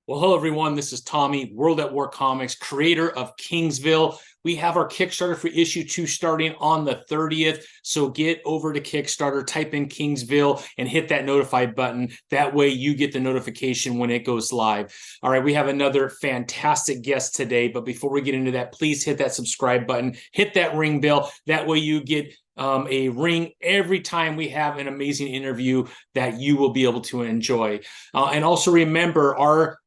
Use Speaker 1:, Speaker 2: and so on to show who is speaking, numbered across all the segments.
Speaker 1: Well, hello, everyone. This is Tommy, World at War Comics, creator of Kingsville. We have our Kickstarter for issue 2 starting on the 30th. So get over to Kickstarter, type in Kingsville, and hit that notify button. That way you get the notification when it goes live. All right, we have another fantastic guest today. But before we get into that, please hit that subscribe button, hit that ring bell. That way you get a ring every time we have an amazing interview that you will be able to enjoy. And also remember, our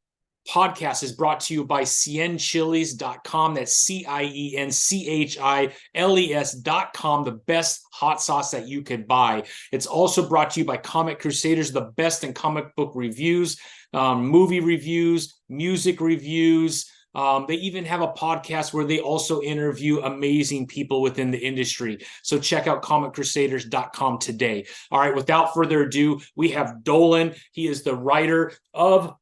Speaker 1: podcast is brought to you by cienchiles.com. That's cienchiles.com, the best hot sauce that you could buy. It's also brought to you by Comic Crusaders, the best in comic book reviews, movie reviews, music reviews. They even have a podcast where they also interview amazing people within the industry. So check out comiccrusaders.com today. All right, without further ado, we have Dolan. He is the writer of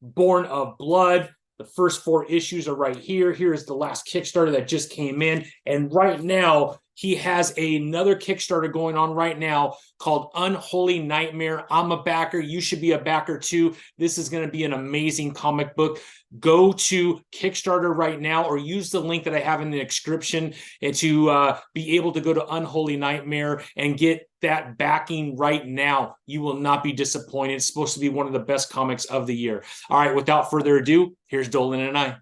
Speaker 1: Born of Blood. The first 4 issues are right here. Here is the last Kickstarter that just came in. And right now, he has another Kickstarter going on right now called Unholy Nightmare. I'm a backer. You should be a backer too. This is going to be an amazing comic book. Go to Kickstarter right now or use the link that I have in the description and to be able to go to Unholy Nightmare and get that backing right now. You will not be disappointed. It's supposed to be one of the best comics of the year. All right, without further ado, here's Dolan and I.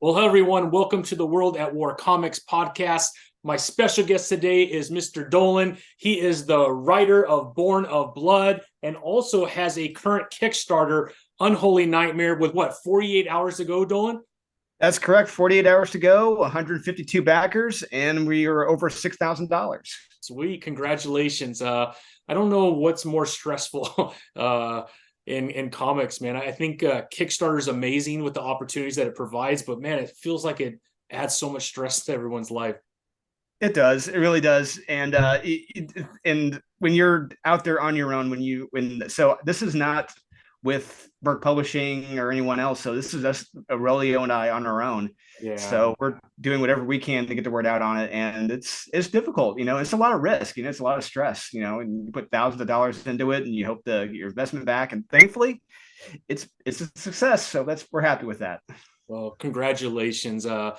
Speaker 1: Well, hello, everyone. Welcome to the World at War Comics podcast. My special guest today is Mr. Dolan. He is the writer of Born of Blood and also has a current Kickstarter, Unholy Nightmare, with what, 48 hours to go, Dolan?
Speaker 2: That's correct. 48 hours to go, 152 backers, and we are over $6,000.
Speaker 1: Sweet. Congratulations. I don't know what's more stressful in comics, man. I think Kickstarter is amazing with the opportunities that it provides, but man, it feels like it adds so much stress to everyone's life.
Speaker 2: It does. It really does. And and when you're out there on your own, so this is not with Merc Publishing or anyone else. So this is us, Aurelio and I, on our own.
Speaker 1: Yeah.
Speaker 2: So we're doing whatever we can to get the word out on it, and it's difficult. It's a lot of risk. It's a lot of stress. And you put thousands of dollars into it, and you hope to get your investment back. And thankfully, it's a success. So we're happy with that.
Speaker 1: Well, congratulations. I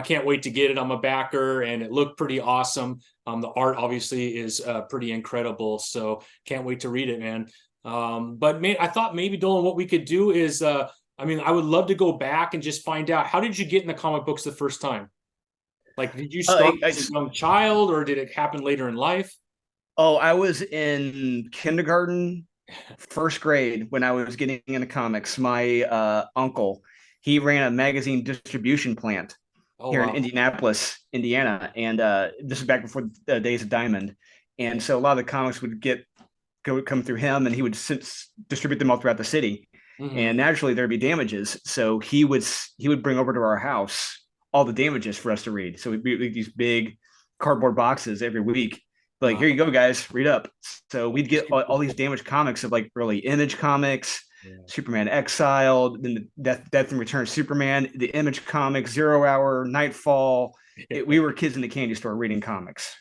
Speaker 1: can't wait to get it. I'm a backer and it looked pretty awesome. The art obviously is pretty incredible. So can't wait to read it, man. But man, I thought maybe, Dolan, what we could do is, I would love to go back and just find out, how did you get in the comic books the first time? Like, did you start as a young child or did it happen later in life?
Speaker 2: Oh, I was in kindergarten, first grade when I was getting into comics. My uncle, he ran a magazine distribution plant here in Indianapolis, Indiana. And this is back before the days of Diamond. And so a lot of the comics would come through him, and he would distribute them all throughout the city. Mm-hmm. And naturally there'd be damages. So he would bring over to our house all the damages for us to read. So we'd be like these big cardboard boxes every week. Like, here you go, guys, read up. So we'd get all these damaged comics of like early Image comics, Superman Exiled, then the Death and Return Superman, the Image comics, 0 Hour, Nightfall. We were kids in the candy store reading comics.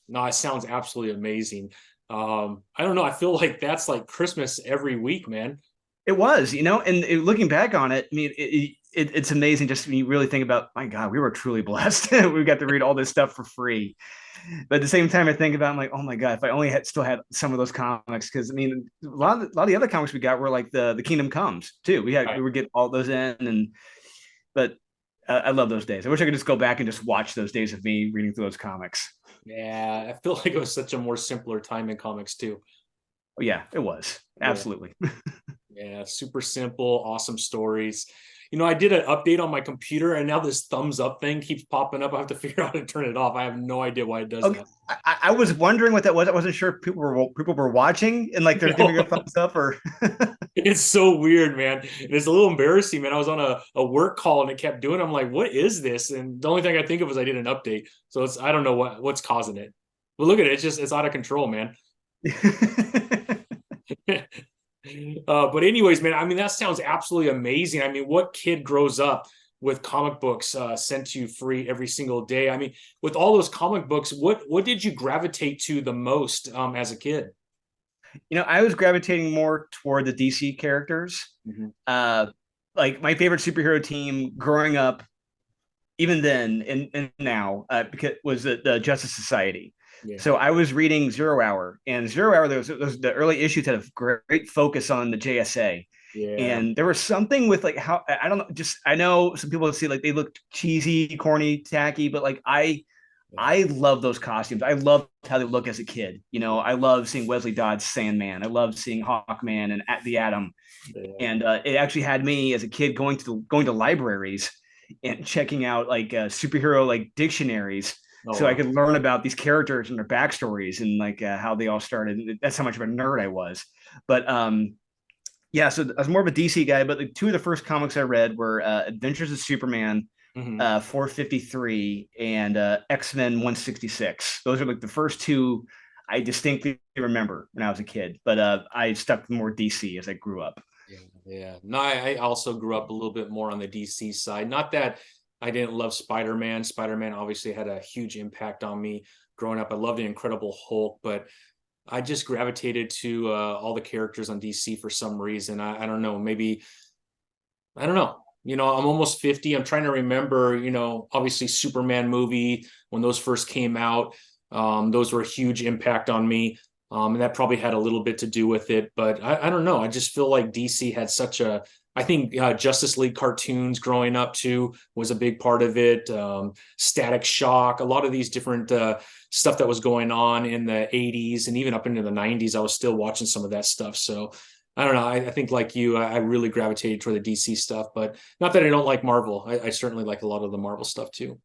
Speaker 1: No, it sounds absolutely amazing. I don't know. I feel like that's like Christmas every week, man.
Speaker 2: It was, and looking back on it, I mean, it's amazing just when you really think about, my God, we were truly blessed. We got to read all this stuff for free. But at the same time, I think about, I'm like, oh my God, if I only still had some of those comics, because a lot of the other comics we got were like the Kingdom Comes too. We would get all those in, but I love those days. I wish I could just go back and just watch those days of me reading through those comics.
Speaker 1: Yeah, I feel like it was such a more simpler time in comics too.
Speaker 2: Oh, yeah, it was. Absolutely.
Speaker 1: Yeah, super simple, awesome stories. I did an update on my computer and now this thumbs up thing keeps popping up. I have to figure out how to turn it off. I have no idea why it does that.
Speaker 2: I was wondering what that was. I wasn't sure if people were watching and like they're giving a thumbs up or.
Speaker 1: It's so weird, man. And it's a little embarrassing, man. I was on a work call and it kept doing. I'm like, what is this? And the only thing I think of is I did an update. So I don't know what's causing it. But look at it. It's out of control, man. But anyways, man, that sounds absolutely amazing. What kid grows up with comic books sent to you free every single day? With all those comic books, what did you gravitate to the most as a kid?
Speaker 2: I was gravitating more toward the DC characters. Mm-hmm. like my favorite superhero team growing up, even then and now, because was the Justice Society.
Speaker 1: Yeah.
Speaker 2: So I was reading Zero Hour, and Zero Hour, those the early issues had a great focus on the JSA.
Speaker 1: Yeah.
Speaker 2: And there was something with like how I don't know, just I know some people see like they look cheesy, corny, tacky, but like I love those costumes. I love how they look as a kid. You know, I love seeing Wesley Dodds Sandman. I love seeing Hawkman and the Atom.
Speaker 1: Yeah.
Speaker 2: And it actually had me as a kid going to libraries and checking out like superhero like dictionaries,
Speaker 1: Oh,
Speaker 2: so I
Speaker 1: wow.
Speaker 2: could learn about these characters and their backstories and like how they all started. That's how much of a nerd I was. But yeah, so I was more of a DC guy. But the two of the first comics I read were Adventures of Superman,
Speaker 1: Mhm.
Speaker 2: 453, and X-Men 166. Those are like the first two I distinctly remember when I was a kid. But I stuck more DC as I grew up.
Speaker 1: Yeah, yeah. No, I also grew up a little bit more on the DC side. Not that I didn't love Spider-Man. Spider-Man obviously had a huge impact on me growing up. I loved the Incredible Hulk, but I just gravitated to all the characters on DC for some reason. I don't know. Maybe I don't know. I'm almost 50. I'm trying to remember, obviously Superman movie when those first came out. Those were a huge impact on me. And that probably had a little bit to do with it. But I don't know. I just feel like DC had I think Justice League cartoons growing up too was a big part of it. Static Shock, a lot of these different stuff that was going on in the 80s and even up into the 90s. I was still watching some of that stuff. So I don't know. I think like you, I really gravitated toward the DC stuff, but not that I don't like Marvel. I certainly like a lot of the Marvel stuff too.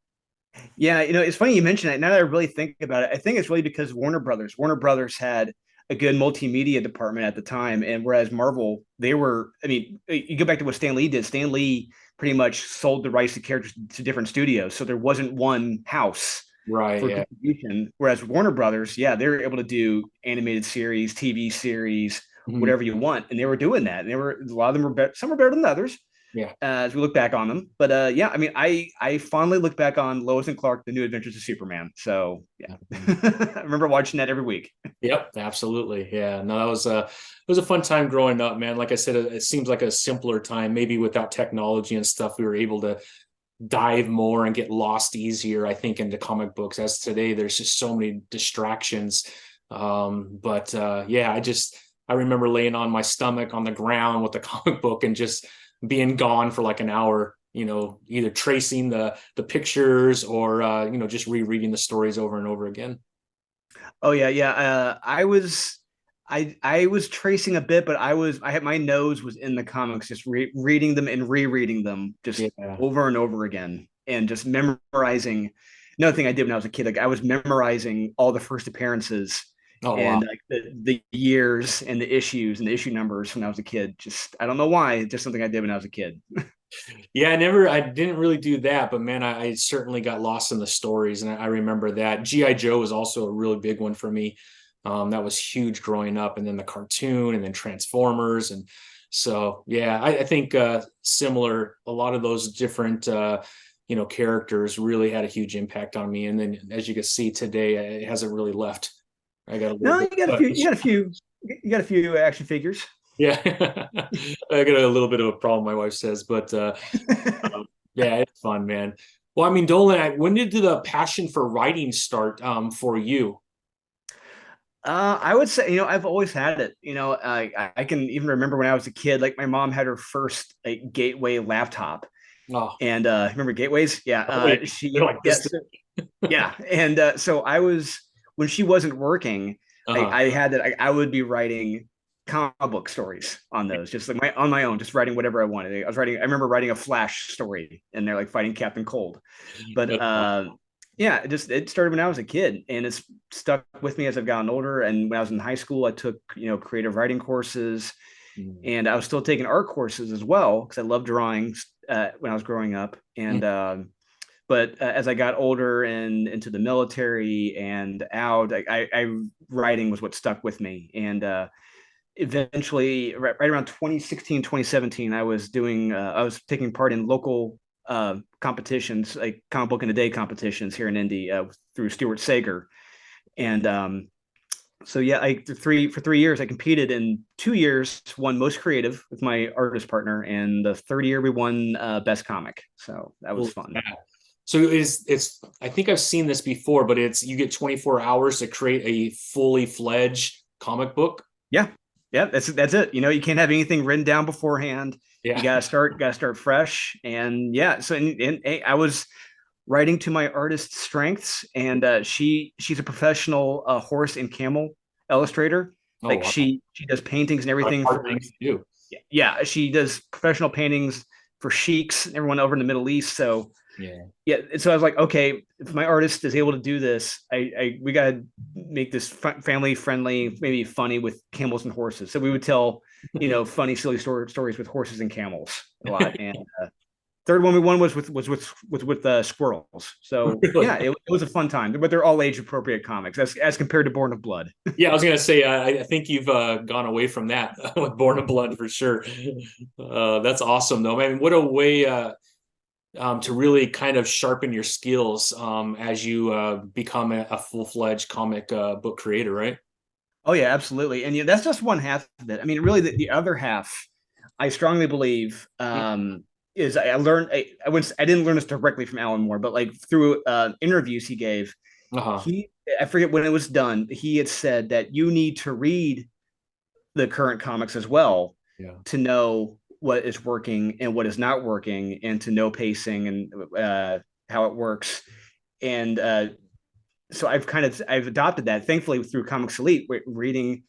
Speaker 2: Yeah, it's funny you mention it. Now that I really think about it, I think it's really because Warner Brothers. Warner Brothers had a good multimedia department at the time, and whereas Marvel, they were. I mean, you go back to what Stan Lee did. Stan Lee pretty much sold the rights to characters to different studios, so there wasn't one house
Speaker 1: Right.
Speaker 2: for
Speaker 1: Yeah.
Speaker 2: distribution. Whereas Warner Brothers, yeah, they were able to do animated series, TV series,
Speaker 1: Mhm.
Speaker 2: whatever you want, and they were doing that. And they were a lot of them were better. Some were better than others,
Speaker 1: Yeah.
Speaker 2: as we look back on them. But yeah, I mean, I fondly look back on Lois and Clark: The New Adventures of Superman. So yeah,
Speaker 1: Mhm.
Speaker 2: I remember watching that every week.
Speaker 1: Yep, absolutely. Yeah, no, that was it was a fun time growing up, man. Like I said, it seems like a simpler time. Maybe without technology and stuff, we were able to dive more and get lost easier, I think, into comic books. As today, there's just so many distractions. But yeah, I remember laying on my stomach on the ground with the comic book and just being gone for like an hour. Either tracing the pictures or just rereading the stories over and over again.
Speaker 2: Oh yeah, yeah. I was tracing a bit, but I had my nose was in the comics, just reading them and rereading them just
Speaker 1: Yeah.
Speaker 2: over and over again, and just memorizing. Another thing I did when I was a kid, like I was memorizing all the first appearances
Speaker 1: Oh, wow.
Speaker 2: and like the years and the issues and the issue numbers when I was a kid. Just I don't know why, just something I did when I was a kid.
Speaker 1: Yeah, I didn't really do that, but man, I certainly got lost in the stories, and I remember that. GI Joe was also a really big one for me. That was huge growing up, and then the cartoon, and then Transformers, and so yeah, I think similar. A lot of those different characters really had a huge impact on me, and then as you can see today, it hasn't really left. I got a little
Speaker 2: No,
Speaker 1: bit,
Speaker 2: you got a
Speaker 1: but
Speaker 2: few. You got a few action figures.
Speaker 1: yeah, I got a little bit of a problem. My wife says, but. Yeah, it's fun, man. Well, I mean, Dolan, when did the passion for writing start for you?
Speaker 2: I would say, I've always had it. I can even remember when I was a kid, like my mom had her first like Gateway laptop,
Speaker 1: Oh,
Speaker 2: and remember Gateways? Yeah,
Speaker 1: oh yeah, they're like this.
Speaker 2: yes, yeah, and so I was when she wasn't working,
Speaker 1: Uh-huh.
Speaker 2: I had that. I would be writing comic book stories on those, just like on my own, just writing whatever I wanted. I was writing. I remember writing a Flash story, and they're like fighting Captain Cold, but
Speaker 1: That's awesome.
Speaker 2: yeah, it started when I was a kid, and it's stuck with me as I've gotten older. And when I was in high school, I took creative writing courses,
Speaker 1: Mm.
Speaker 2: and I was still taking art courses as well because I loved drawing when I was growing up. And but as I got older and into the military and out, I writing was what stuck with me. And eventually, right around 2016, 2017, I was taking part in local competitions, like comic book in a day competitions here in Indy through Stuart Sager. And So yeah, for 3 years I competed. In 2 years, won most creative with my artist partner, and the third year we won best comic. So that was
Speaker 1: Well,
Speaker 2: fun.
Speaker 1: yeah. So it's I think I've seen this before, but it's you get 24 hours to create a fully fledged comic book.
Speaker 2: Yeah, yeah, that's it. You can't have anything written down beforehand. You
Speaker 1: Yeah.
Speaker 2: gotta start fresh. And yeah, so I was writing to my artist's strengths, and she's a professional horse and camel illustrator.
Speaker 1: Oh
Speaker 2: Like
Speaker 1: wow.
Speaker 2: she does paintings and everything
Speaker 1: Hard
Speaker 2: for,
Speaker 1: things to do.
Speaker 2: yeah, she does professional paintings for sheiks, everyone over in the Middle East. So
Speaker 1: Yeah.
Speaker 2: yeah, so I was like, okay, if my artist is able to do this, we gotta make this family friendly, maybe funny with camels and horses. So we would tell, funny, silly stories with horses and camels a lot. And third one we won was with squirrels. So
Speaker 1: Really?
Speaker 2: yeah, it was a fun time. But they're all age appropriate comics as compared to Born of Blood.
Speaker 1: Yeah, I was gonna say I think you've gone away from that with Born of Blood for sure. That's awesome though. Man, what a way to really kind of sharpen your skills as you become a full-fledged comic book creator, right?
Speaker 2: Oh yeah, absolutely. And that's just one half of it. I mean, really, the other half, I strongly believe, is I learned. I didn't learn this directly from Alan Moore, but like through interviews he gave,
Speaker 1: Uh-huh.
Speaker 2: he I forget when it was done. He had said that you need to read the current comics as well
Speaker 1: Yeah.
Speaker 2: to know what is working and what is not working, and to know pacing and how it works. And so I've adopted that, thankfully, through Comics Elite, reading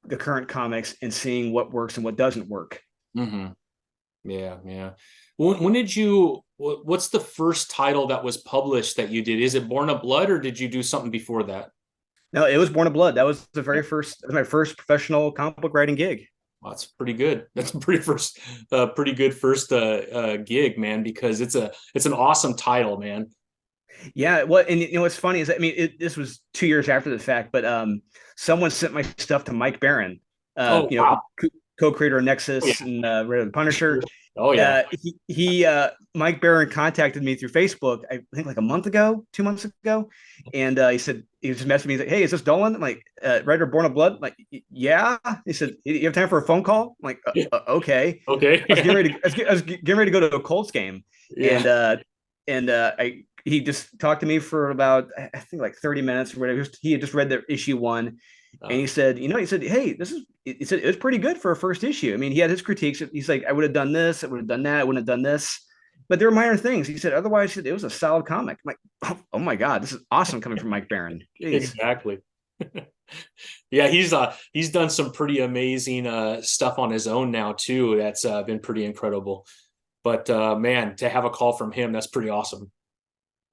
Speaker 2: the current comics and seeing what works and what doesn't work.
Speaker 1: Mm-hmm. Yeah, yeah. When did you? What's the first title that was published that you did? Is it Born of Blood, or did you do something before that?
Speaker 2: No, it was Born of Blood. That was the
Speaker 1: Yeah.
Speaker 2: very first, my first professional comic book writing gig.
Speaker 1: Well, that's pretty good. That's a pretty good first gig, man. Because it's an awesome title, man.
Speaker 2: Yeah, well, and what's funny is, I mean, this was 2 years after the fact, but someone sent my stuff to Mike Barron,
Speaker 1: Oh wow.
Speaker 2: co-creator of
Speaker 1: Oh yeah.
Speaker 2: Nexus and the Punisher.
Speaker 1: Oh yeah.
Speaker 2: Mike Barron contacted me through Facebook, I think like a month ago, 2 months ago, and he said, he just messaged me. He's like, "Hey, is this Dolan?" I'm like, "Writer Born of Blood?" I'm like, "Yeah." He said, "You have time for a phone call?" I'm like, "Okay."
Speaker 1: Okay.
Speaker 2: I was getting ready to go to a Colts game,
Speaker 1: Yeah.
Speaker 2: and I he just talked to me for about, I think, like 30 minutes or whatever. He had just read the issue one, and he said, "Hey, he said it was pretty good for a first issue." I mean, he had his critiques. He's like, "I would have done this, I would have done that, I wouldn't have done this." But there were minor things. He said, otherwise, it was a solid comic. I'm like, oh my God, this is awesome coming from Mike Barron. Jeez.
Speaker 1: Exactly. Yeah, he's done some pretty amazing stuff on his own now too. That's been pretty incredible. But man, to have a call from him, that's pretty awesome.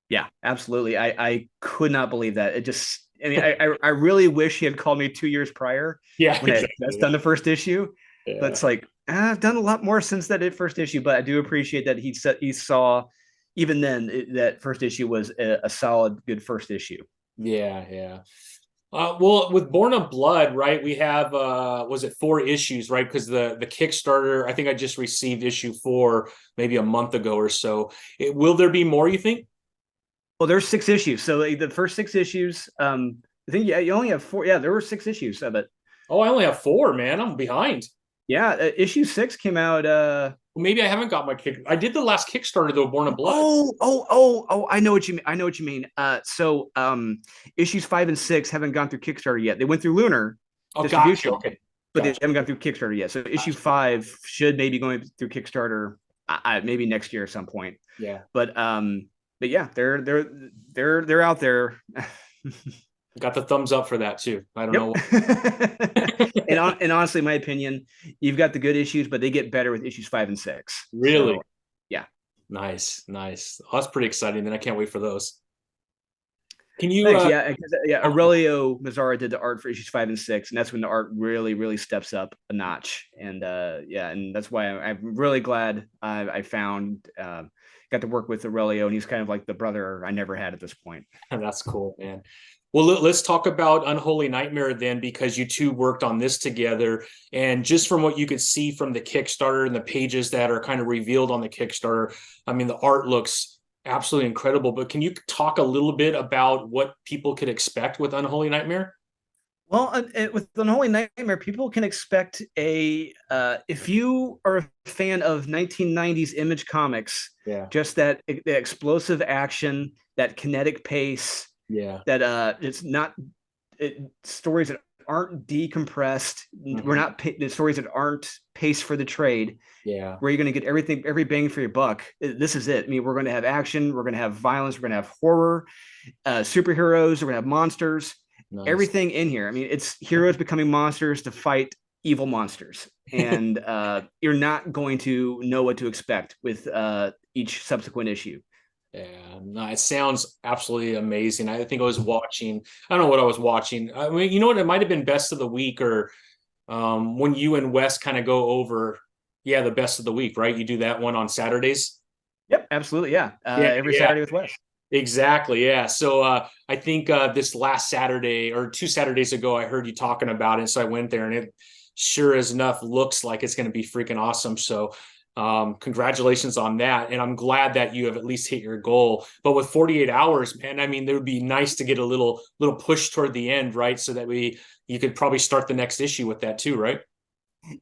Speaker 2: Yeah, absolutely. I could not believe that. It just, I mean, I really wish he had called me 2 years prior
Speaker 1: Yeah,
Speaker 2: when I had
Speaker 1: exactly.
Speaker 2: just done the first issue. But
Speaker 1: Yeah.
Speaker 2: it's like, I've done a lot more since that first issue. But I do appreciate that he saw, even then, that first issue was a solid, good first issue.
Speaker 1: Yeah, yeah. Well, with Born of Blood, right? We have was it 4 issues, right? Because the Kickstarter, I think I just received issue 4 maybe a month ago or so. Will there be more, you think?
Speaker 2: Well, there's 6 issues. So the first 6 issues, I think, yeah, you only have four. Yeah, there were 6 issues of it.
Speaker 1: Oh, I only have 4, man. I'm behind.
Speaker 2: Yeah, issue 6 came out.
Speaker 1: Well, maybe I haven't got my kick. I did the last Kickstarter though, Born of Blood.
Speaker 2: Oh, I know what you mean. I know what you mean. Issues 5 and 6 haven't gone through Kickstarter yet. They went through Lunar
Speaker 1: Oh, gotcha.
Speaker 2: distribution,
Speaker 1: Okay,
Speaker 2: but they
Speaker 1: gotcha.
Speaker 2: haven't gone through Kickstarter yet. So issue
Speaker 1: Gotcha.
Speaker 2: 5 should maybe going through Kickstarter, maybe next year at some point.
Speaker 1: Yeah,
Speaker 2: But yeah, they're out there.
Speaker 1: got the thumbs up for that too. I don't
Speaker 2: Yep.
Speaker 1: know.
Speaker 2: And honestly, in my opinion, you've got the good issues, but they get better with issues 5 and 6.
Speaker 1: Really
Speaker 2: So yeah.
Speaker 1: nice, nice. Oh, that's pretty exciting. Then I can't wait for those. Can you?
Speaker 2: Thanks. Yeah.
Speaker 1: Oh,
Speaker 2: Aurelio Mazzara did the art for issues 5 and 6, and that's when the art really, really steps up a notch. And and that's why I'm really glad I found got to work with Aurelio, and he's kind of like the brother I never had at this point.
Speaker 1: that's cool, man. Well, let's talk about Unholy Nightmare then, because you two worked on this together. And just from what you could see from the Kickstarter and the pages that are kind of revealed on the Kickstarter, I mean, the art looks absolutely incredible. But can you talk a little bit about what people could expect with Unholy Nightmare?
Speaker 2: Well, with Unholy Nightmare, people can expect if you are a fan of 1990s Image Comics,
Speaker 1: Yeah.
Speaker 2: just the explosive action, that kinetic pace,
Speaker 1: Yeah.
Speaker 2: that it's not stories that aren't decompressed. We're
Speaker 1: Hmm.
Speaker 2: not the stories that aren't paced for the trade,
Speaker 1: Yeah.
Speaker 2: where you're going to get everything, every bang for your buck. This is it. I mean, we're going to have action, we're going to have violence, we're going to have horror, superheroes, we're going to have monsters,
Speaker 1: Nice.
Speaker 2: everything in here. I mean, it's heroes becoming monsters to fight evil monsters, and you're not going to know what to expect with each subsequent issue.
Speaker 1: Yeah, no, it sounds absolutely amazing. I think I was watching, I don't know what I was watching. I mean, you know what? It might have been best of the week or when you and Wes kind of go over, yeah, the best of the week, right? You do that one on Saturdays.
Speaker 2: Yep, absolutely. Yeah.
Speaker 1: Yeah,
Speaker 2: Every
Speaker 1: yeah,
Speaker 2: Saturday with Wes.
Speaker 1: exactly. Yeah. So I think this last Saturday or 2 Saturdays ago, I heard you talking about it. So I went there and it sure as enough looks like it's going to be freaking awesome. So congratulations on that. And I'm glad that you have at least hit your goal. But with 48 hours, man, I mean, it would be nice to get a little push toward the end, right? So that you could probably start the next issue with that too, right?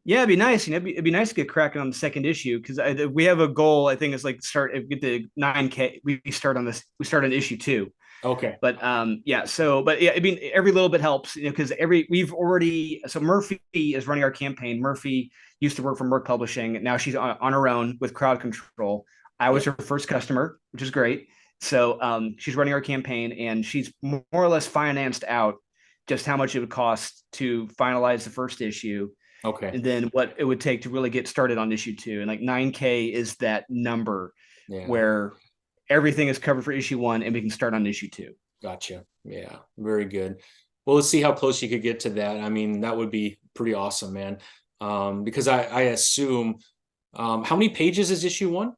Speaker 2: Yeah, it'd be nice. It'd be nice to get cracking on the second issue, because we have a goal. I think it's like start get the 9K. We start on this. We start on issue 2.
Speaker 1: Okay.
Speaker 2: But yeah. So, but yeah, I mean, every little bit helps, because we've already. So Murphy is running our campaign. Murphy used to work for Merc Publishing. Now she's on her own with Crowd Control. I
Speaker 1: Yeah.
Speaker 2: was her first customer, which is great. So she's running our campaign, and she's more or less financed out just how much it would cost to finalize the first issue,
Speaker 1: Okay.
Speaker 2: and then what it would take to really get started on issue 2. And like 9K is that number
Speaker 1: Yeah.
Speaker 2: where everything is covered for issue 1 and we can start on issue 2.
Speaker 1: Gotcha. Yeah. Very good. Well, let's see how close you could get to that. I mean, that would be pretty awesome, man. Because I assume, how many pages is issue one?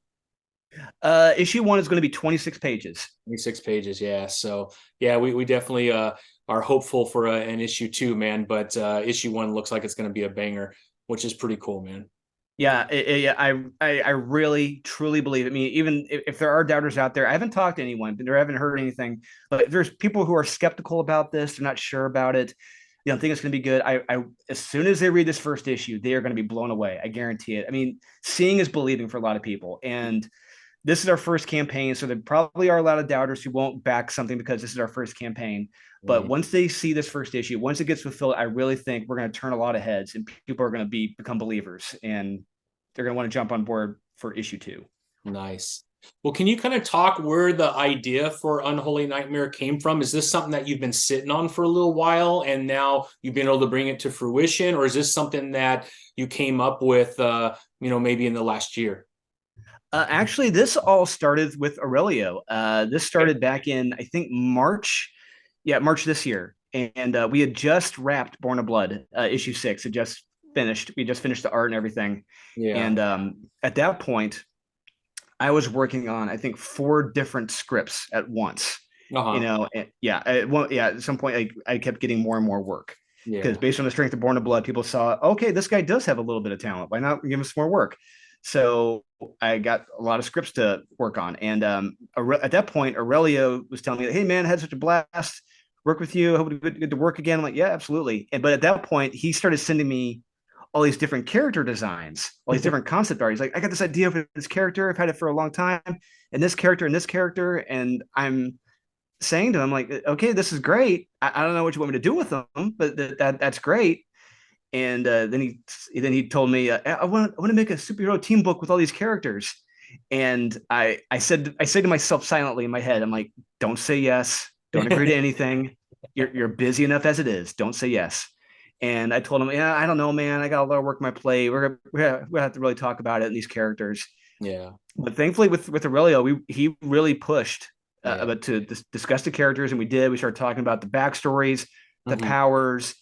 Speaker 2: Issue 1 is going to be 26 pages.
Speaker 1: 26 pages. Yeah. So yeah, we definitely are hopeful for an issue two, man. But issue one looks like it's going to be a banger, which is pretty cool, man.
Speaker 2: Yeah, I really truly believe. I mean, even if there are doubters out there, I haven't talked to anyone, but I haven't heard anything. But if there's people who are skeptical about this, they're not sure about it. You don't think it's going to be good. I as soon as they read this first issue, they are going to be blown away. I guarantee it. I mean, seeing is believing for a lot of people, and this is our first campaign, so there probably are a lot of doubters who won't back something because this is our first campaign. But
Speaker 1: Right.
Speaker 2: once they see this first issue, once it gets fulfilled, I really think we're going to turn a lot of heads, and people are going to become believers, and they're going to want to jump on board for issue 2.
Speaker 1: Nice. Well, can you kind of talk where the idea for Unholy Nightmare came from? Is this something that you've been sitting on for a little while and now you've been able to bring it to fruition, or is this something that you came up with, maybe in the last year?
Speaker 2: Actually, this all started with Aurelio. This started back in, I think, March. Yeah, March this year. And we had just wrapped Born of Blood, issue 6. It just finished. We just finished the art and everything.
Speaker 1: Yeah.
Speaker 2: And at that point, I was working on, I think, 4 different scripts at once.
Speaker 1: Uh-huh.
Speaker 2: Yeah, at some point, I kept getting more and more work, because
Speaker 1: Yeah.
Speaker 2: based on the strength of Born of Blood, people saw, okay, this guy does have a little bit of talent. Why not give him some more work? So I got a lot of scripts to work on, and at that point, Aurelio was telling me, "Hey, man, I had such a blast work with you. I hope it's good to work again." I'm like, "Yeah, absolutely." But at that point, he started sending me all these different character designs, all these different concept art. He's like, "I got this idea for this character. I've had it for a long time, and this character and this character." And I'm saying to him, like, "Okay, this is great. I don't know what you want me to do with them, but that's great." And then he told me, I want to make a superhero team book with all these characters. And I said to myself silently in my head, I'm like, don't say yes, don't agree to anything. You're busy enough as it is. Don't say yes. And I told him, yeah, I don't know, man. I got a lot of work on my plate. We have to really talk about it and these characters.
Speaker 1: Yeah.
Speaker 2: But thankfully, with Aurelio, he really pushed
Speaker 1: Yeah.
Speaker 2: about to discuss the characters, and we did. We started talking about the backstories, the
Speaker 1: Hmm.
Speaker 2: powers,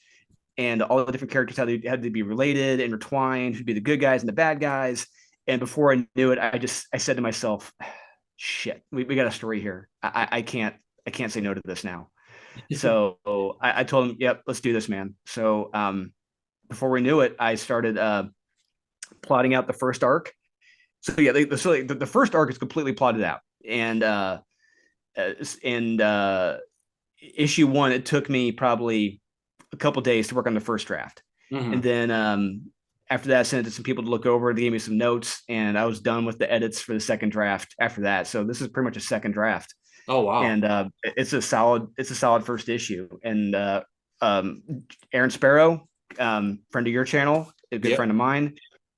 Speaker 2: and all the different characters, how they had to be related, intertwined, who'd be the good guys and the bad guys. And before I knew it, I said to myself, "Shit, we got a story here. I can't say no to this now." So I told him, "Yep, let's do this, man." So before we knew it, I started plotting out the first arc. So yeah, the first arc is completely plotted out, and and issue 1, it took me probably a couple days to work on the first draft. And then after that, I sent it to some people to look over. They gave me some notes, and I was done with the edits for the second draft after that. So this is pretty much a second draft.
Speaker 1: Oh wow!
Speaker 2: And it's a solid first issue. And Aaron Sparrow, friend of your channel, a good friend of mine,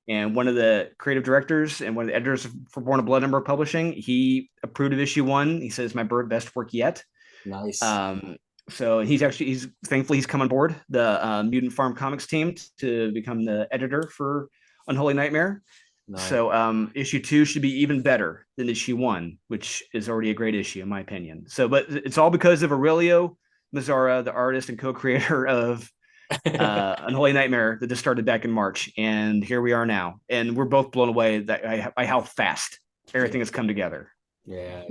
Speaker 2: and one of the creative directors and one of the editors for Born of Blood Number Publishing, he approved of issue 1. He says it's my best work yet.
Speaker 1: Nice.
Speaker 2: So he's thankfully he's come on board the Mutant Farm Comics team to become the editor for Unholy Nightmare. Nice. So issue 2 should be even better than issue 1, which is already a great issue in my opinion. So, but it's all because of Aurelio Mazzara, the artist and co-creator of Unholy Nightmare, that just started back in March, and here we are now, and we're both blown away by how fast everything has come together.
Speaker 1: Yeah,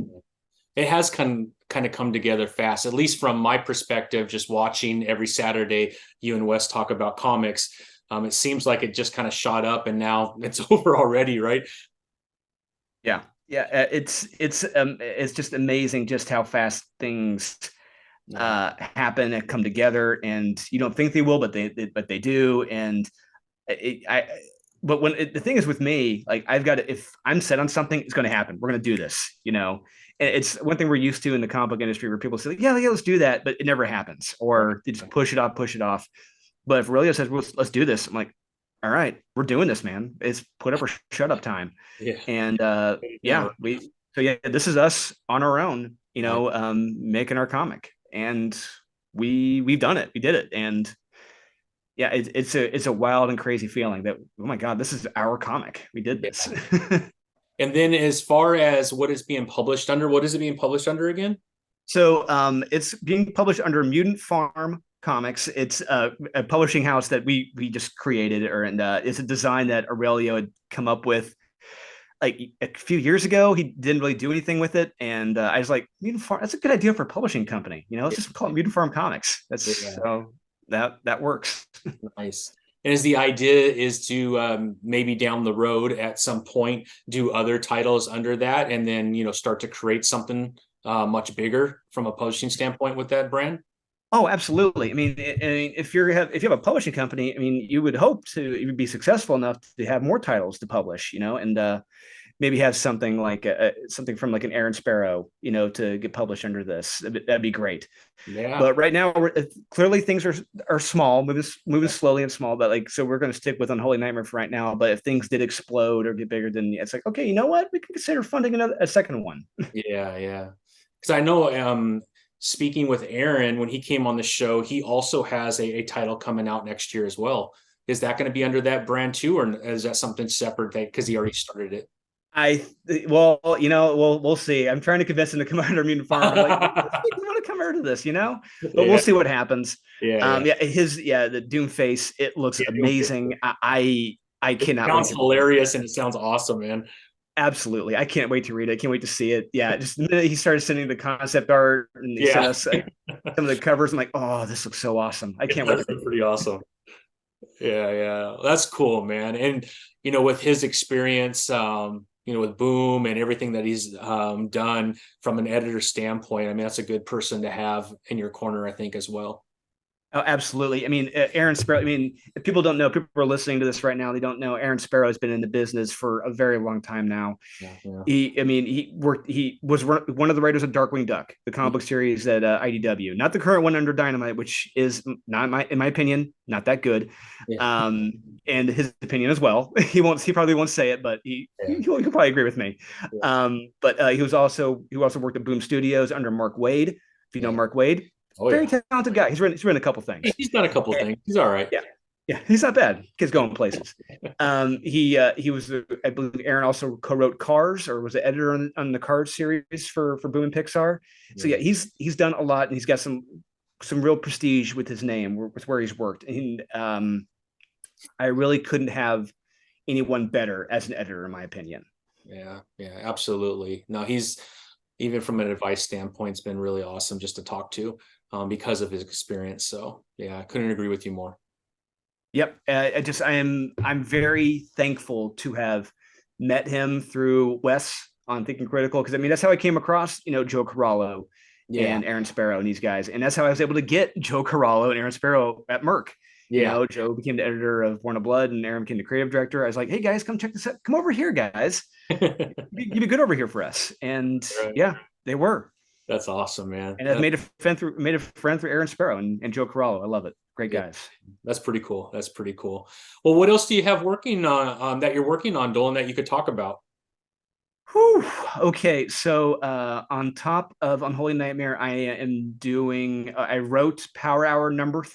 Speaker 1: it has kind of come together fast, at least from my perspective, just watching every Saturday you and Wes talk about comics. It seems like it just kind of shot up and now it's over already, right?
Speaker 2: Yeah. It's just amazing just how fast things happen and come together, and you don't think they will, but they do. And but the thing is with me, like if I'm set on something, it's going to happen. We're going to do this, And it's one thing we're used to in the comic book industry where people say, yeah, let's do that, but it never happens, or they just push it off. But if Aurelio says, well, let's do this, I'm like, all right, we're doing this, man. It's put up or shut up time. Yeah. And this is us on our own, making our comic, and we've done it. We did it. And yeah, it's a wild and crazy feeling that, oh my God, this is our comic. We did this.
Speaker 1: And then as far as what is being published under, what is it being published under again?
Speaker 2: So it's being published under Mutant Farm Comics. It's a publishing house that we just created, and it's a design that Aurelio had come up with like a few years ago. He didn't really do anything with it, and I was like, Mutant Farm, that's a good idea for a publishing company. Let's just call it Mutant Farm Comics. So that works.
Speaker 1: Nice. And is the idea is to maybe down the road at some point do other titles under that, and then start to create something much bigger from a publishing standpoint with that brand?
Speaker 2: Oh, absolutely. I mean, if you have a publishing company, I mean, you would hope to be successful enough to have more titles to publish, and maybe have something like something from like an Aaron Sparrow, to get published under this. That'd be great. Yeah. But right now, clearly things are small, moving slowly and small. But so we're going to stick with Unholy Nightmare for right now. But if things did explode or get bigger, then it's like, okay, you know what? We can consider funding a second one. Yeah.
Speaker 1: Because I know, speaking with Aaron, when he came on the show, he also has a title coming out next year as well. Is that going to be under that brand too, or is that something separate because he already started it?
Speaker 2: We'll see. I'm trying to convince him to come under Mutant Farm. I'm like, you want to come over to this, but we'll see what happens. The Doom face, it looks amazing. I cannot.
Speaker 1: It sounds hilarious and it sounds awesome, man.
Speaker 2: Absolutely. I can't wait to read it. I can't wait to see it. Yeah. Just the minute he started sending the concept art and he sent us some of the covers, I'm like, oh, this looks so awesome. I can't wait.
Speaker 1: That's pretty awesome. Yeah. That's cool, man. And, with his experience, with Boom and everything that he's done from an editor standpoint, I mean, that's a good person to have in your corner, I think, as well.
Speaker 2: Oh, absolutely. I mean, Aaron Sparrow, if people don't know, people are listening to this right now, they don't know Aaron Sparrow has been in the business for a very long time now. Yeah. He was one of the writers of Darkwing Duck, the comic book series at IDW, not the current one under Dynamite, which is not in my opinion, not that good. Yeah. And his opinion as well. He probably won't say it, but he'll probably agree with me. Yeah. But he also worked at Boom Studios under Mark Waid. If you know Mark Waid. Oh, very talented guy. He's written a couple things.
Speaker 1: He's done a couple things. He's all right.
Speaker 2: Yeah, he's not bad. Kid's going places. He was, I believe, Aaron also co-wrote Cars, or was the editor on the Cars series for Boom and Pixar. So he's done a lot, and he's got some real prestige with his name, with where he's worked. And I really couldn't have anyone better as an editor, in my opinion.
Speaker 1: Yeah, absolutely. No, he's, even from an advice standpoint, it's been really awesome just to talk to. Because of his experience. So I couldn't agree with you more.
Speaker 2: Yep. I'm very thankful to have met him through Wes on Thinking Critical. Cause that's how I came across, Joe Corallo and Aaron Sparrow and these guys. And that's how I was able to get Joe Corallo and Aaron Sparrow at Merc. You know, Joe became the editor of Born of Blood and Aaron became the creative director. I was like, hey guys, come check this out. Come over here, guys. You'd be good over here for us. And yeah, they were.
Speaker 1: That's awesome, man.
Speaker 2: And I've made a friend through Aaron Sparrow and Joe Corallo. I love it. Great guys.
Speaker 1: That's pretty cool. That's pretty cool. Well, what else do you have working on that you're working on, Dolan, that you could talk about?
Speaker 2: Whew. Okay, so on top of Unholy Nightmare, I am doing. I wrote Power Hour number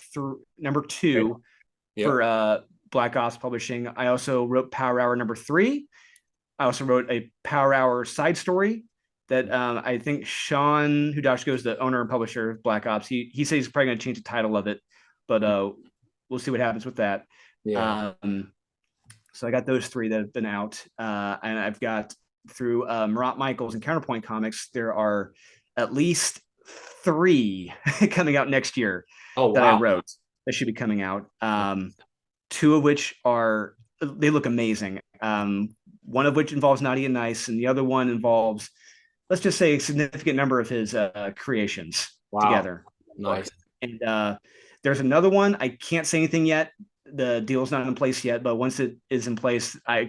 Speaker 2: 2 for Black Ops Publishing. I also wrote Power Hour number 3. I also wrote a Power Hour side story that I think Sean Hudashko is the owner and publisher of Black Ops. He said he's probably going to change the title of it, but we'll see what happens with that. So I got those 3 that have been out, and I've got through Marat Michaels and Counterpoint Comics. There are at least 3 coming out next year that I wrote that should be coming out. 2 of which they look amazing. One of which involves Naughty and Nice, and the other one involves, let's just say, a significant number of his creations together.
Speaker 1: Nice.
Speaker 2: And there's another one. I can't say anything yet. The deal's not in place yet, but once it is in place, people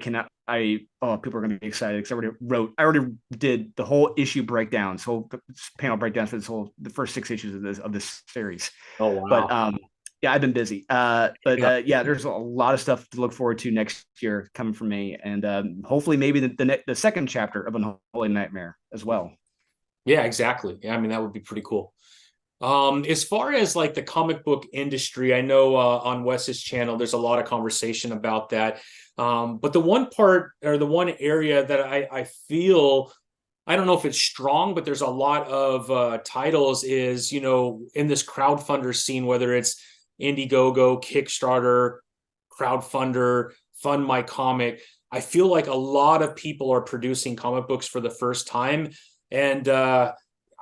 Speaker 2: are going to be excited because I already did the whole issue breakdowns, whole panel breakdowns for the first 6 issues of this series.
Speaker 1: Oh, wow.
Speaker 2: But yeah, I've been busy. There's a lot of stuff to look forward to next year coming from me, and hopefully maybe the second chapter of Unholy Nightmare as well.
Speaker 1: Yeah, exactly. Yeah, I mean, that would be pretty cool. As far as like the comic book industry, I know on Wes's channel, there's a lot of conversation about that. But the one part or the one area that I feel, I don't know if it's strong, but there's a lot of titles is, in this crowdfunder scene, whether it's Indiegogo, Kickstarter, crowdfunder, Fund My Comic. I feel like a lot of people are producing comic books for the first time. And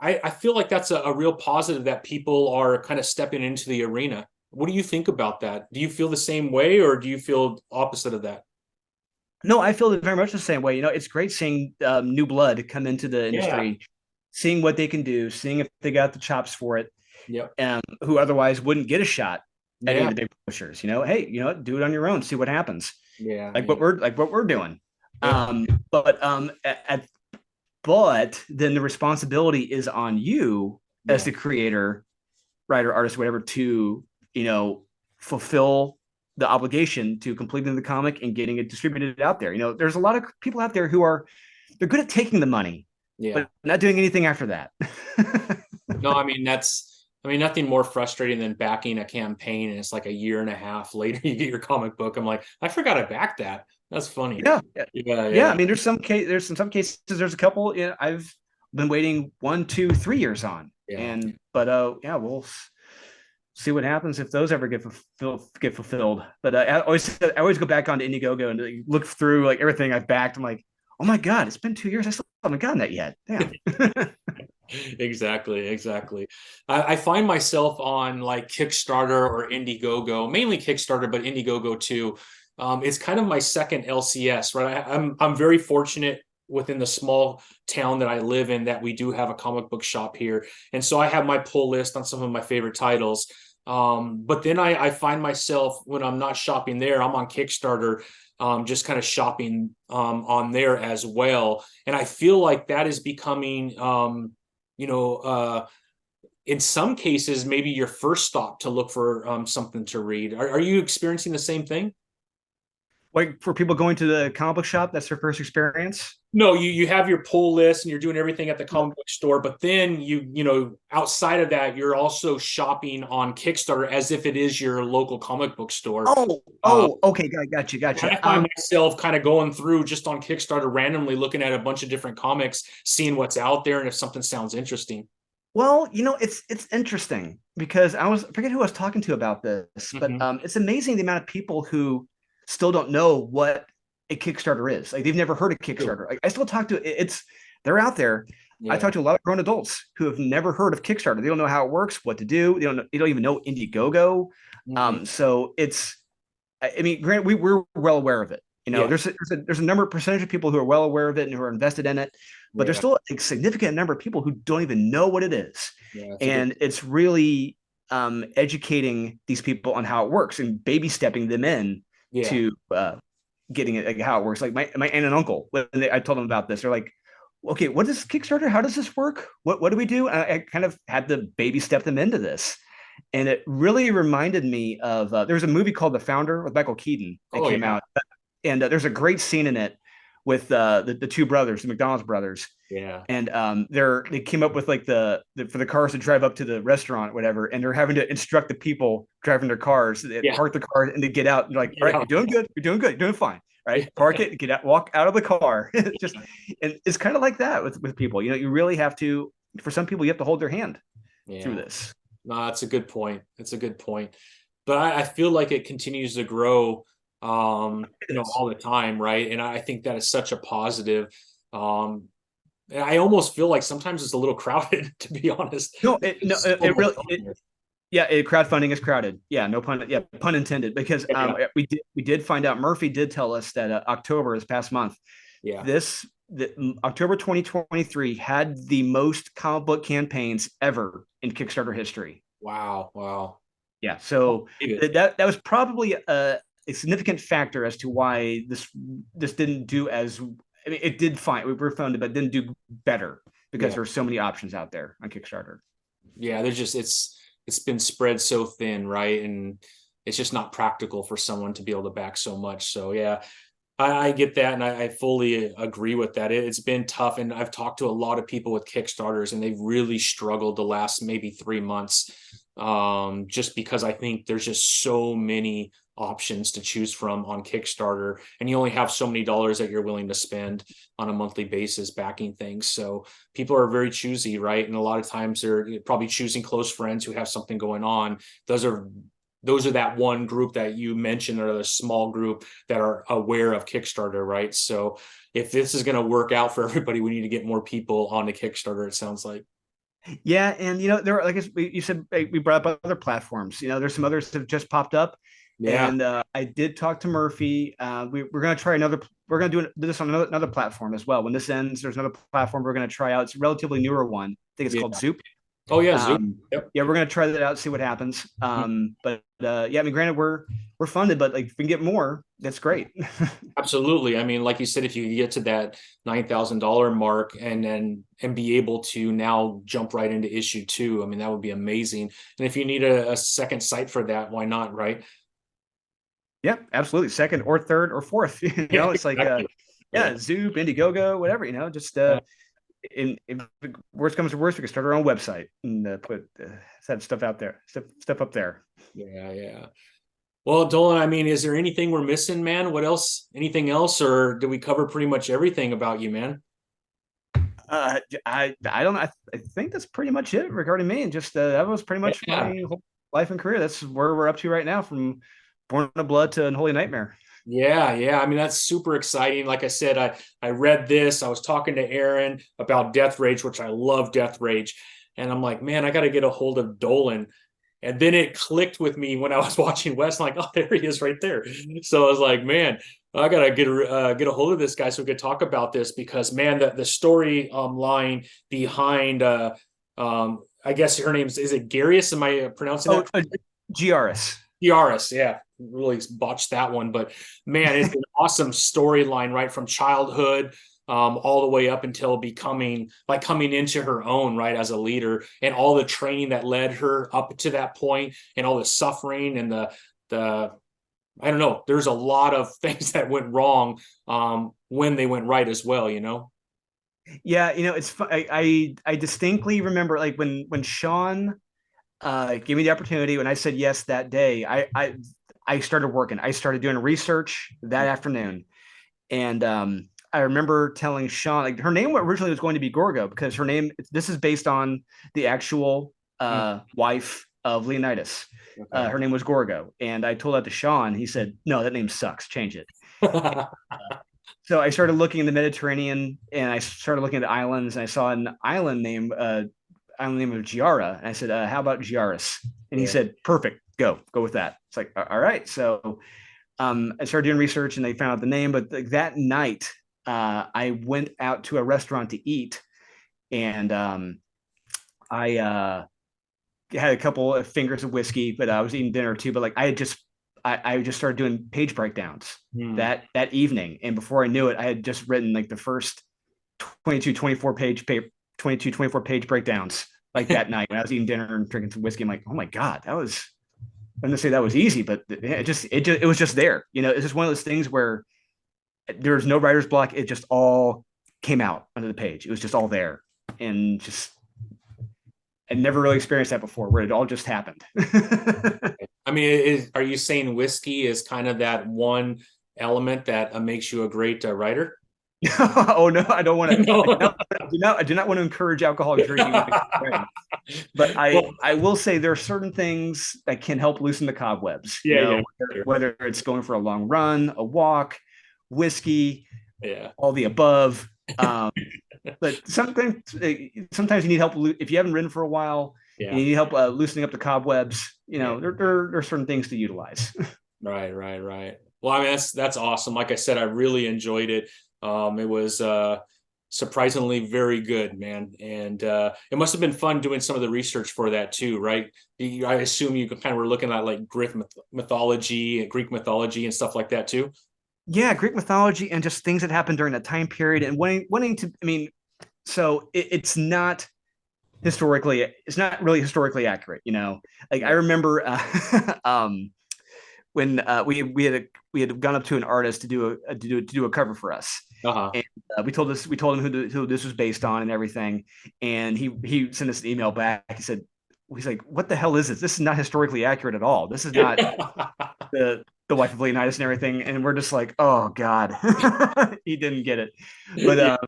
Speaker 1: I feel like that's a real positive that people are kind of stepping into the arena. What do you think about that? Do you feel the same way, or do you feel opposite of that?
Speaker 2: No, I feel very much the same way. It's great seeing new blood come into the industry, seeing what they can do, seeing if they got the chops for it. Who otherwise wouldn't get a shot at any of the big pushers. Hey, do it on your own, see what happens. What we're doing. But then the responsibility is on you as the creator, writer, artist, whatever, to fulfill the obligation to completing the comic and getting it distributed out there. There's a lot of people out there they're good at taking the money, but not doing anything after that.
Speaker 1: No, I mean, nothing more frustrating than backing a campaign and it's like a year and a half later you get your comic book. I'm like, I forgot I backed that. That's funny.
Speaker 2: Yeah. I mean, there's some cases, there's a couple I've been waiting 1, 2, 3 years on. We'll see what happens if those ever get fulfilled. But I always go back onto Indiegogo and look through like everything I've backed. I'm like, oh my God, it's been 2 years. I still haven't gotten that yet. Damn.
Speaker 1: Exactly. I find myself on like Kickstarter or Indiegogo, mainly Kickstarter, but Indiegogo too. It's kind of my second LCS, right? I'm very fortunate within the small town that I live in that we do have a comic book shop here. And so I have my pull list on some of my favorite titles. But then I find myself when I'm not shopping there, I'm on Kickstarter, just kind of shopping on there as well. And I feel like that is becoming, in some cases, maybe your first stop to look for something to read. Are you experiencing the same thing?
Speaker 2: Like for people going to the comic book shop, that's their first experience?
Speaker 1: No, you have your pull list and you're doing everything at the comic book store, but then outside of that, you're also shopping on Kickstarter as if it is your local comic book store.
Speaker 2: Okay, got you.
Speaker 1: I find myself kind of going through just on Kickstarter randomly, looking at a bunch of different comics, seeing what's out there, and if something sounds interesting.
Speaker 2: Well, it's interesting because I forget who I was talking to about this, but it's amazing the amount of people who still don't know what a Kickstarter is. Like they've never heard of Kickstarter. Like I still talk to they're out there. I talk to a lot of grown adults who have never heard of Kickstarter. They don't know how it works, what to do. They don't even know Indiegogo. So it's, I mean, granted, we're well aware of it. You know, there's a number of percentage of people who are well aware of it and who are invested in it, but there's still a significant number of people who don't even know what it is. And it's really educating these people on how it works and baby stepping them in to getting it, like how it works. Like my aunt and uncle, when I told them about this, they're like, okay, what is Kickstarter? How does this work? What do we do? And I kind of had to baby step them into this. And it really reminded me of there was a movie called The Founder with Michael Keaton that came out. And there's a great scene in it with the two brothers, the McDonald's brothers.
Speaker 1: Yeah.
Speaker 2: And they came up with like the for the cars to drive up to the restaurant, whatever, and they're having to instruct the people driving their cars, they park their car and they get out and they're like, all right, you're doing good, you're doing fine. Right. Park it, get out, walk out of the car. Just and it's kind of like that with people. You know, you really have to, for some people, you have to hold their hand through this.
Speaker 1: No, that's a good point. It's a good point. But I feel like it continues to grow all the time, right? And I think that is such a positive. And I almost feel like sometimes it's a little crowded, to be honest.
Speaker 2: Crowdfunding is crowded. Yeah, no pun. Yeah, pun intended. Because we did find out. Murphy did tell us that October, this past month, October 2023 had the most comic book campaigns ever in Kickstarter history.
Speaker 1: Wow.
Speaker 2: Yeah, so that was probably a significant factor as to why this didn't do as. I mean, it did fine. We were funded, but didn't do better because there's so many options out there on Kickstarter.
Speaker 1: Yeah, there's just it's been spread so thin, right? And it's just not practical for someone to be able to back so much. So yeah, I get that, and I fully agree with that. It's been tough, and I've talked to a lot of people with Kickstarters, and they've really struggled the last maybe 3 months, just because I think there's just so many options to choose from on Kickstarter, and you only have so many dollars that you're willing to spend on a monthly basis backing things. So people are very choosy, right? And a lot of times they're probably choosing close friends who have something going on. Those are that one group that you mentioned, or the small group that are aware of Kickstarter, right? So if this is going to work out for everybody, we need to get more people on the Kickstarter, it sounds like.
Speaker 2: Yeah, and there are, like you said, we brought up other platforms. There's some others that have just popped up. Yeah. And I did talk to Murphy. We're going to try we're going to do this on another platform as well. When this ends, there's another platform we're going to try out. It's a relatively newer one. I think it's called Zoop.
Speaker 1: Oh yeah, Zoop. Yep.
Speaker 2: Yeah, we're going to try that out, see what happens. But I mean, granted, we're funded, but like if we can get more, that's great.
Speaker 1: Absolutely. I mean, like you said, if you get to that $9,000 mark and be able to now jump right into issue 2, I mean, that would be amazing. And if you need a second site for that, why not, right?
Speaker 2: Yeah, absolutely. Second or third or fourth. It's like Zoop, Indiegogo, whatever. Just in worst comes to worst, we can start our own website and put stuff out there, stuff up there.
Speaker 1: Yeah. Well, Dolan, I mean, is there anything we're missing, man? What else? Anything else, or did we cover pretty much everything about you, man?
Speaker 2: I don't know. I think that's pretty much it regarding me, and just that was pretty much my whole life and career. That's where we're up to right now, from Born of Blood to Unholy Nightmare.
Speaker 1: Yeah. I mean, that's super exciting. Like I said, I read this. I was talking to Aaron about Death Rage, which I love Death Rage. And I'm like, man, I got to get a hold of Dolan. And then it clicked with me when I was watching West. I'm like, oh, there he is right there. So I was like, man, I got to get a hold of this guy so we could talk about this, because, man, the story line behind, I guess her name is it Garius? Am I pronouncing that?
Speaker 2: Giaris.
Speaker 1: Giaris, yeah. Really botched that one, but man, it's an awesome storyline, right, from childhood all the way up until coming into her own, right, as a leader, and all the training that led her up to that point, and all the suffering and the I don't know, there's a lot of things that went wrong when they went right as well.
Speaker 2: Yeah, it's I distinctly remember, like, when Sean gave me the opportunity, when I said yes that day, I started working. I started doing research that afternoon. And I remember telling Sean, like, her name originally was going to be Gorgo, because this is based on the actual wife of Leonidas. Okay. Her name was Gorgo. And I told that to Sean. He said, no, that name sucks. Change it. So I started looking in the Mediterranean, and I started looking at the islands, and I saw an island name of Giara. And I said, how about Giaris? And he said, perfect. Go with that. It's like, all right. So I started doing research and they found out the name. But that night, I went out to a restaurant to eat, and I had a couple of fingers of whiskey, but I was eating dinner too. But like I just started doing page breakdowns that evening, and before I knew it, I had just written like the first 24 page breakdowns like that night when I was eating dinner and drinking some whiskey. I'm like, oh my god, that was. I'm gonna say that was easy, but it was just there. It's just one of those things where there was no writer's block. It just all came out onto the page. It was just all there, and just I never really experienced that before, where it all just happened.
Speaker 1: I mean, are you saying whiskey is kind of that one element that makes you a great writer?
Speaker 2: Oh no, I don't want to.
Speaker 1: No.
Speaker 2: I do not want to encourage alcoholic drinking. But I will say there are certain things that can help loosen the cobwebs. Whether it's going for a long run, a walk, whiskey, all the above. But sometimes you need help if you haven't ridden for a while. You need help loosening up the cobwebs. There are certain things to utilize.
Speaker 1: Right. Well, I mean, that's awesome. Like I said, I really enjoyed it. It was surprisingly very good, man. And it must have been fun doing some of the research for that too, right? I assume you kind of were looking at like Greek mythology and stuff like that too.
Speaker 2: Yeah, Greek mythology and just things that happened during that time period, and wanting to. I mean, so it's not really historically accurate. Like I remember when we had gone up to an artist to do a cover for us. And we told him who this was based on and everything, and he sent us an email back. He's like, what the hell is this? This is not historically accurate at all. This is not the wife of Leonidas and everything. And we're just like, oh god, he didn't get it. But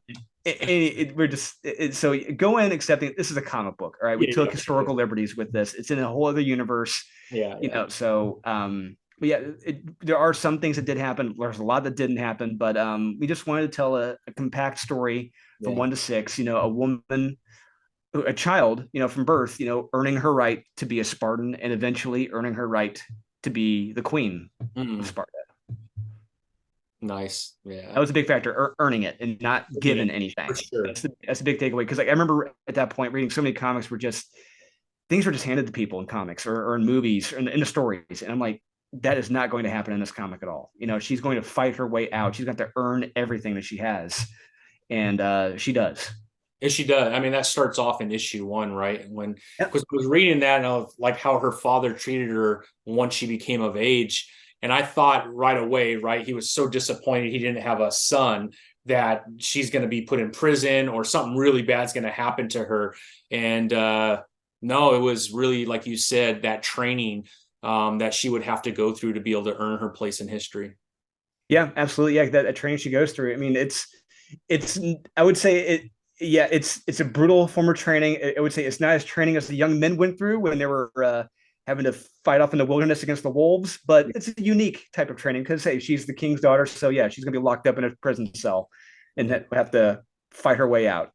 Speaker 2: so go in accepting this is a comic book. All right, we took historical liberties with this. It's in a whole other universe. So but yeah, there are some things that did happen. There's a lot that didn't happen, but we just wanted to tell a compact story from 1 to 6. A woman, a child, from birth, earning her right to be a Spartan and eventually earning her right to be the queen of Sparta.
Speaker 1: Nice. Yeah,
Speaker 2: that was a big factor, earning it and not given anything. For sure. That's a big takeaway, because like I remember at that point reading so many comics where things were just handed to people in comics or in movies or in the stories, and I'm like, that is not going to happen in this comic at all. she's going to fight her way out. She's got to earn everything that she has, and she does.
Speaker 1: Yes, she does. I mean, that starts off in issue 1, right? Because I was reading that of like how her father treated her once she became of age. And I thought right away, right, he was so disappointed he didn't have a son, that she's going to be put in prison or something really bad's going to happen to her. And no, it was really, like you said, that training that she would have to go through to be able to earn her place in history.
Speaker 2: Yeah, absolutely. Yeah, that training she goes through. I mean, it's I would say it. Yeah, it's a brutal form of training. I would say it's not as training as the young men went through when they were having to fight off in the wilderness against the wolves, but it's a unique type of training because, hey, she's the king's daughter. So yeah, she's going to be locked up in a prison cell and have to fight her way out.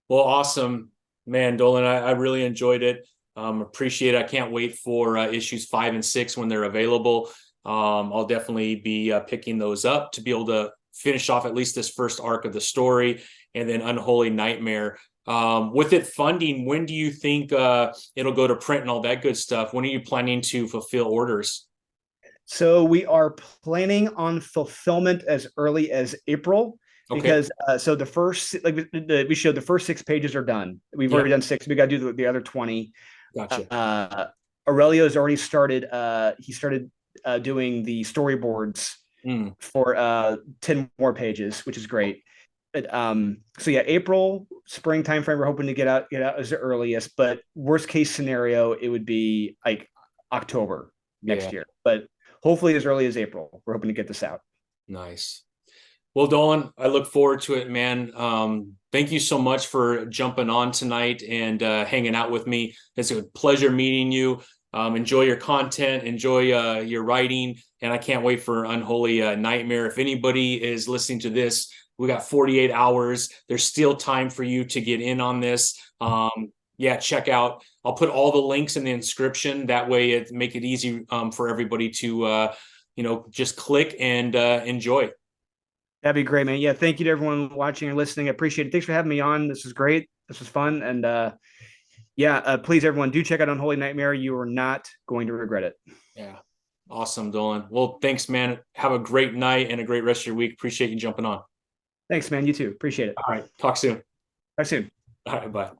Speaker 1: Well, awesome, man, Dolan. I really enjoyed it. Appreciate it. I can't wait for issues 5 and 6 when they're available. I'll definitely be picking those up to be able to finish off at least this first arc of the story, and then Unholy Nightmare. With it funding, when do you think it'll go to print and all that good stuff? When are you planning to fulfill orders?
Speaker 2: So we are planning on fulfillment as early as April. Okay. Because so the first, like we showed, the first 6 pages are done. We've already done 6. We got to do the other 20.
Speaker 1: Gotcha.
Speaker 2: Aurelio has already started. He started doing the storyboards for 10 more pages, which is great. But so yeah, April, spring timeframe, we're hoping to get out as the earliest, but worst case scenario, it would be like October next year, but hopefully as early as April, we're hoping to get this out.
Speaker 1: Nice. Well, Dolan, I look forward to it, man. Thank you so much for jumping on tonight and hanging out with me. It's a pleasure meeting you. Enjoy your content, enjoy your writing, and I can't wait for Unholy Nightmare. If anybody is listening to this, we got 48 hours. There's still time for you to get in on this. yeah, check out. I'll put all the links in the inscription. That way it make it easy for everybody to just click and enjoy.
Speaker 2: That'd be great, man. Yeah, thank you to everyone watching and listening. I appreciate it. Thanks for having me on. This was great. This was fun. And please, everyone, do check out Unholy Nightmare. You are not going to regret it.
Speaker 1: Yeah. Awesome, Dolan. Well, thanks, man. Have a great night and a great rest of your week. Appreciate you jumping on.
Speaker 2: Thanks, man. You too. Appreciate it.
Speaker 1: All right. Talk soon.
Speaker 2: Talk soon.
Speaker 1: All right. Bye.